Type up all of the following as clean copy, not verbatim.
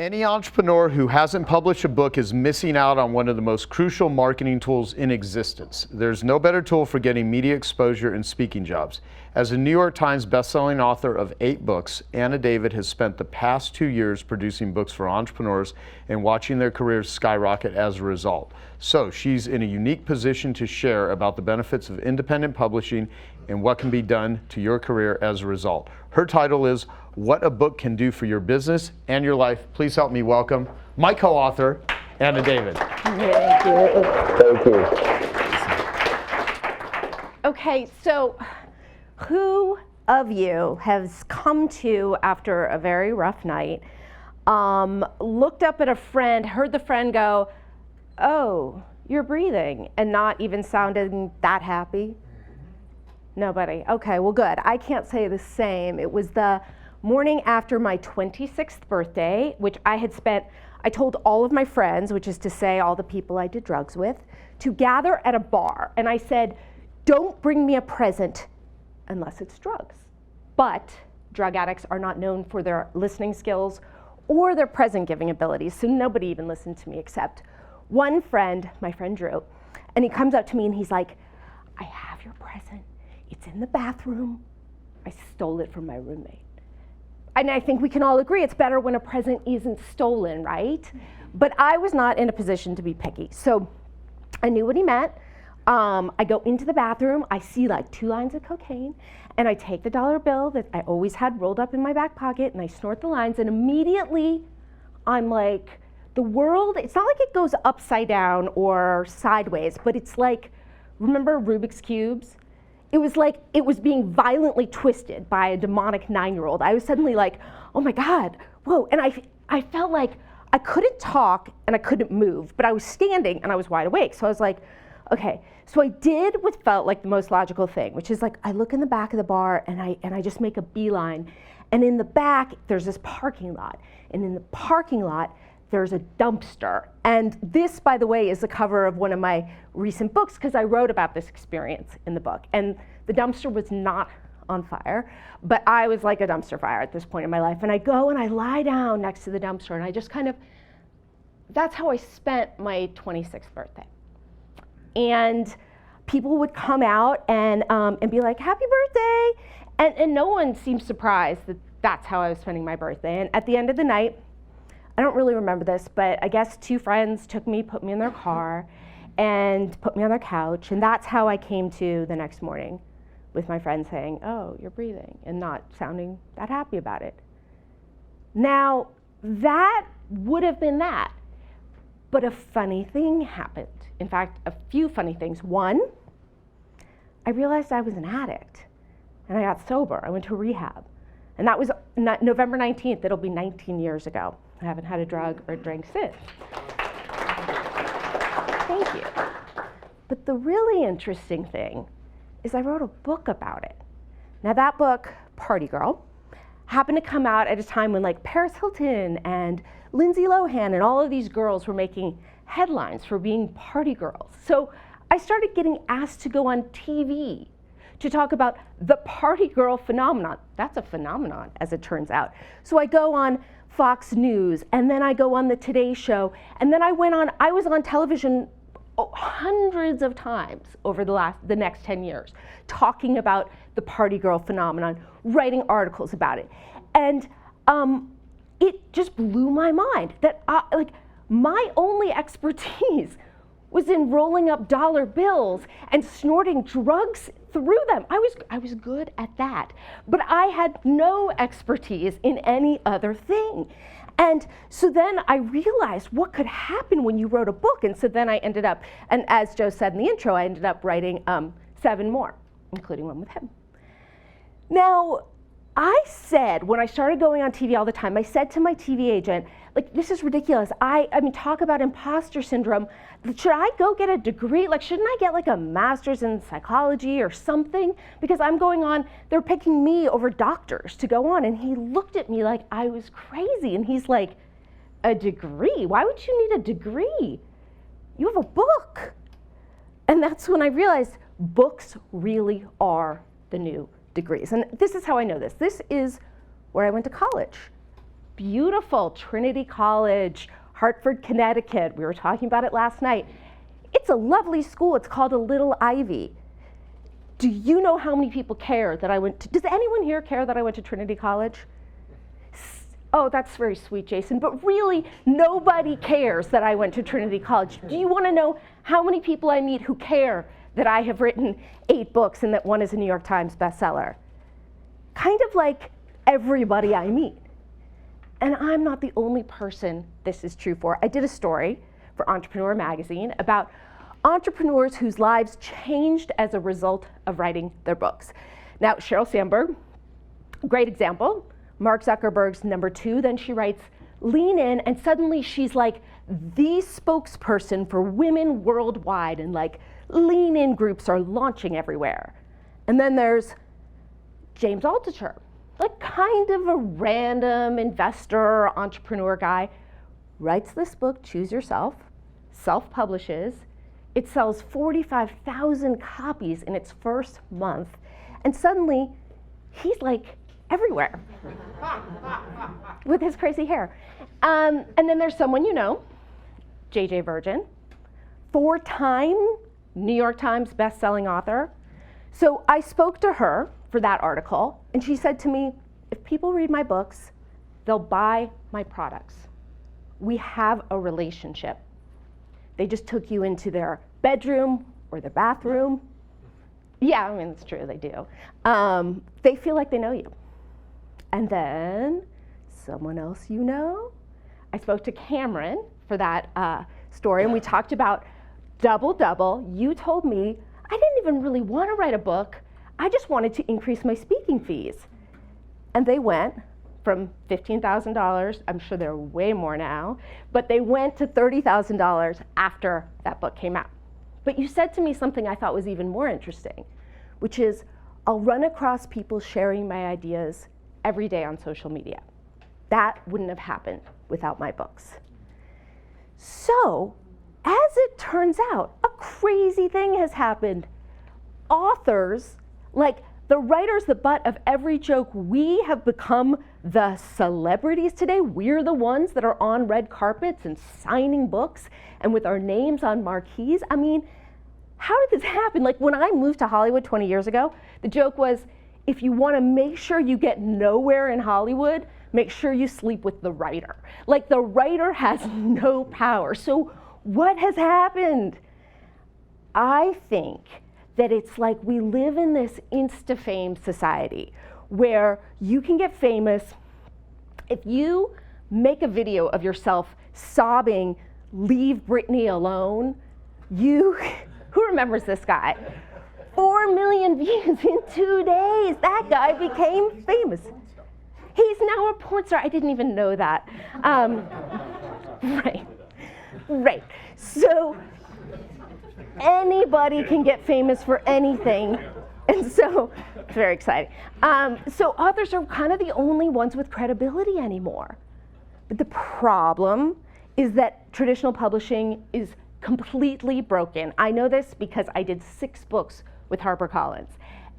Any entrepreneur who hasn't published a book is missing out on one of the most crucial marketing tools in existence. There's no better tool for getting media exposure and speaking jobs. As a New York Times bestselling author of 8 books, Anna David has spent the past 2 years producing books for entrepreneurs and watching their careers skyrocket as a result. So she's in a unique position to share about the benefits of independent publishing and what can be done to your career as a result. Her title is What a Book Can Do for Your Business and Your Life. Please help me welcome my co-author, Anna David. Thank you. Thank you. Okay, so who of you has come to after a very rough night, looked up at a friend, heard the friend go, "Oh, you're breathing," and not even sounding that happy? Nobody. Okay, well good. I can't say the same. It was the morning after my 26th birthday, which I told all of my friends, which is to say all the people I did drugs with, to gather at a bar. And I said, don't bring me a present unless it's drugs. But drug addicts are not known for their listening skills or their present giving abilities. So nobody even listened to me except one friend, my friend Drew. And he comes up to me and he's like, I have your present. It's in the bathroom. I stole it from my roommate. And I think we can all agree it's better when a present isn't stolen, right? But I was not in a position to be picky. So I knew what he meant. I go into the bathroom, I see like 2 lines of cocaine, and I take the dollar bill that I always had rolled up in my back pocket, and I snort the lines, and immediately I'm like, the world, it's not like it goes upside down or sideways, but it's like, remember Rubik's Cubes? It was like it was being violently twisted by a demonic 9-year-old. I was suddenly like, oh my God, whoa. And I felt like I couldn't talk and I couldn't move, but I was standing and I was wide awake. So I was like, okay. So I did what felt like the most logical thing, which is like, I look in the back of the bar and I just make a beeline. And in the back, there's this parking lot. And in the parking lot, there's a dumpster. And this, by the way, is the cover of one of my recent books because I wrote about this experience in the book. And the dumpster was not on fire, but I was like a dumpster fire at this point in my life. And I go and I lie down next to the dumpster and I just that's how I spent my 26th birthday. And people would come out and be like, happy birthday. And no one seemed surprised that that's how I was spending my birthday. And at the end of the night, I don't really remember this, but I guess 2 friends took me, put me in their car, and put me on their couch, and that's how I came to the next morning with my friend saying, oh, you're breathing, and not sounding that happy about it. Now, that would have been that, but a funny thing happened. In fact, a few funny things. One, I realized I was an addict, and I got sober. I went to rehab, and that was November 19th. It'll be 19 years ago. I haven't had a drug or drink since. Thank you. But the really interesting thing is I wrote a book about it. Now that book, Party Girl, happened to come out at a time when like Paris Hilton and Lindsay Lohan and all of these girls were making headlines for being party girls. So I started getting asked to go on TV to talk about the party girl phenomenon. That's a phenomenon, as it turns out. So I go on Fox News, and then I go on the Today Show, and then I was on television hundreds of times over the next 10 years, talking about the party girl phenomenon, writing articles about it. And it just blew my mind that my only expertise was in rolling up dollar bills and snorting drugs through them. I was good at that, but I had no expertise in any other thing. And so then I realized what could happen when you wrote a book. And so then I ended up, and as Joe said in the intro, I ended up writing 7 more, including one with him. Now, I said, when I started going on TV all the time, I said to my TV agent, like, this is ridiculous. I mean, talk about imposter syndrome. Should I go get a degree? Like, shouldn't I get like a master's in psychology or something? Because I'm going on, they're picking me over doctors to go on. And he looked at me like I was crazy. And he's like, a degree? Why would you need a degree? You have a book. And that's when I realized books really are the new degrees. And this is how I know this. This is where I went to college. beautiful Trinity College, Hartford, Connecticut. We were talking about it last night. It's a lovely school. It's called a Little Ivy. Do you know how many people care that I went to, does anyone here care that I went to Trinity College? Oh, that's very sweet, Jason, but really nobody cares that I went to Trinity College. Do you want to know how many people I meet who care that I have written 8 books and that one is a New York Times bestseller? Kind of like everybody I meet. And I'm not the only person this is true for. I did a story for Entrepreneur Magazine about entrepreneurs whose lives changed as a result of writing their books. Now, Sheryl Sandberg, great example. Mark Zuckerberg's number 2, then she writes Lean In, and suddenly she's like the spokesperson for women worldwide, and like Lean In groups are launching everywhere. And then there's James Altucher, like kind of a random investor, entrepreneur guy, writes this book, Choose Yourself, self-publishes. It sells 45,000 copies in its first month, and suddenly he's like everywhere with his crazy hair. And then there's someone you know, J.J. Virgin, 4-time New York Times best-selling author. So I spoke to her for that article, and she said to me, if people read my books, they'll buy my products. We have a relationship. They just took you into their bedroom or their bathroom. Yeah, I mean, it's true, they do. They feel like they know you. And then someone else you know, I spoke to Cameron for that story, and we talked about double. You told me I didn't even really want to write a book. I just wanted to increase my speaking fees. And they went from $15,000, I'm sure they're way more now, but they went to $30,000 after that book came out. But you said to me something I thought was even more interesting, which is I'll run across people sharing my ideas every day on social media. That wouldn't have happened without my books. So, as it turns out, a crazy thing has happened. Authors, like the writers, the butt of every joke, we have become the celebrities today. We're the ones that are on red carpets and signing books and with our names on marquees. I mean, how did this happen? Like when I moved to Hollywood 20 years ago, the joke was, if you want to make sure you get nowhere in Hollywood, make sure you sleep with the writer. Like the writer has no power. So what has happened? I think that it's like we live in this insta-fame society where you can get famous if you make a video of yourself sobbing, leave Britney alone. Who remembers this guy? 4 million views in 2 days. That guy became famous. He's now a porn star. I didn't even know that. Right. So anybody can get famous for anything. And so it's very exciting. So authors are kind of the only ones with credibility anymore. But the problem is that traditional publishing is completely broken. I know this because I did 6 books with HarperCollins.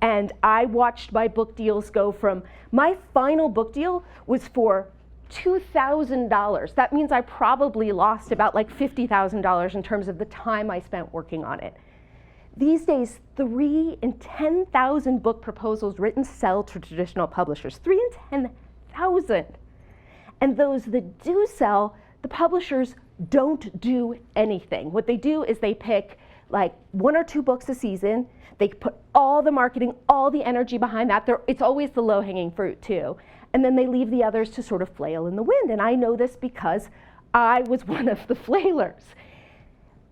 And I watched my book deals go from, my final book deal was for $2,000. That means I probably lost about like $50,000 in terms of the time I spent working on it. These days, 3 in 10,000 book proposals written sell to traditional publishers. 3 in 10,000. And those that do sell, the publishers don't do anything. What they do is they pick like 1 or 2 books a season. They put all the marketing, all the energy behind that. It's always the low-hanging fruit too. And then they leave the others to sort of flail in the wind. And I know this because I was one of the flailers.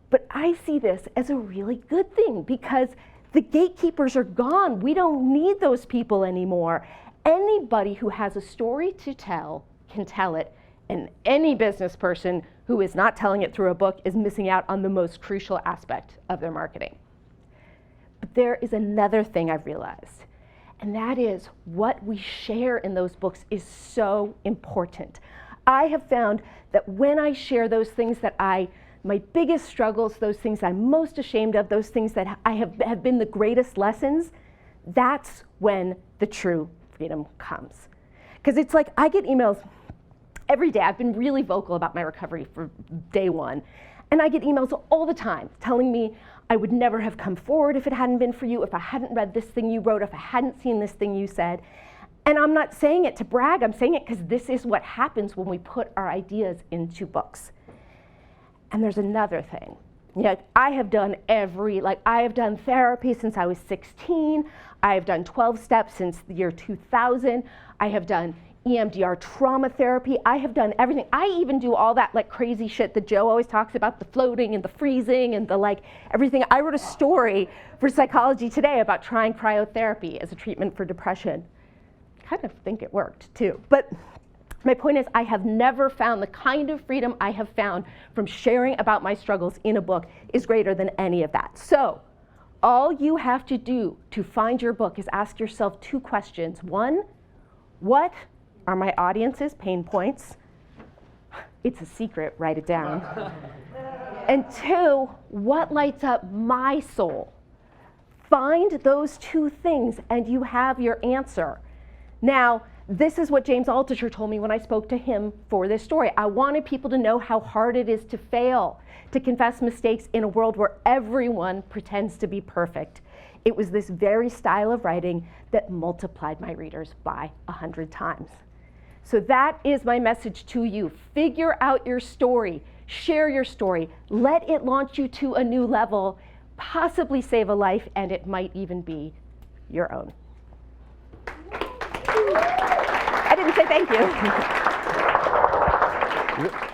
But I see this as a really good thing because the gatekeepers are gone. We don't need those people anymore. Anybody who has a story to tell can tell it. And any business person who is not telling it through a book is missing out on the most crucial aspect of their marketing. But there is another thing I've realized, and that is what we share in those books is so important. I have found that when I share those things that my biggest struggles, those things I'm most ashamed of, those things that have been the greatest lessons, that's when the true freedom comes. Because it's like I get emails every day. I've been really vocal about my recovery for day one. And I get emails all the time telling me I would never have come forward if it hadn't been for you, if I hadn't read this thing you wrote, if I hadn't seen this thing you said. And I'm not saying it to brag, I'm saying it because this is what happens when we put our ideas into books. And there's another thing. I have done I have done therapy since I was 16. I have done 12 steps since the year 2000. I have done EMDR trauma therapy. I have done everything. I even do all that crazy shit that Joe always talks about, the floating and the freezing and the everything. I wrote a story for Psychology Today about trying cryotherapy as a treatment for depression. I kind of think it worked too. But my point is, I have never found the kind of freedom I have found from sharing about my struggles in a book is greater than any of that. So all you have to do to find your book is ask yourself 2 questions. 1, what are my audience's pain points? It's a secret, write it down. And 2, what lights up my soul? Find those 2 things and you have your answer. Now, this is what James Altucher told me when I spoke to him for this story. I wanted people to know how hard it is to fail, to confess mistakes in a world where everyone pretends to be perfect. It was this very style of writing that multiplied my readers by 100 times. So that is my message to you. Figure out your story, share your story, let it launch you to a new level, possibly save a life, and it might even be your own. I didn't say thank you.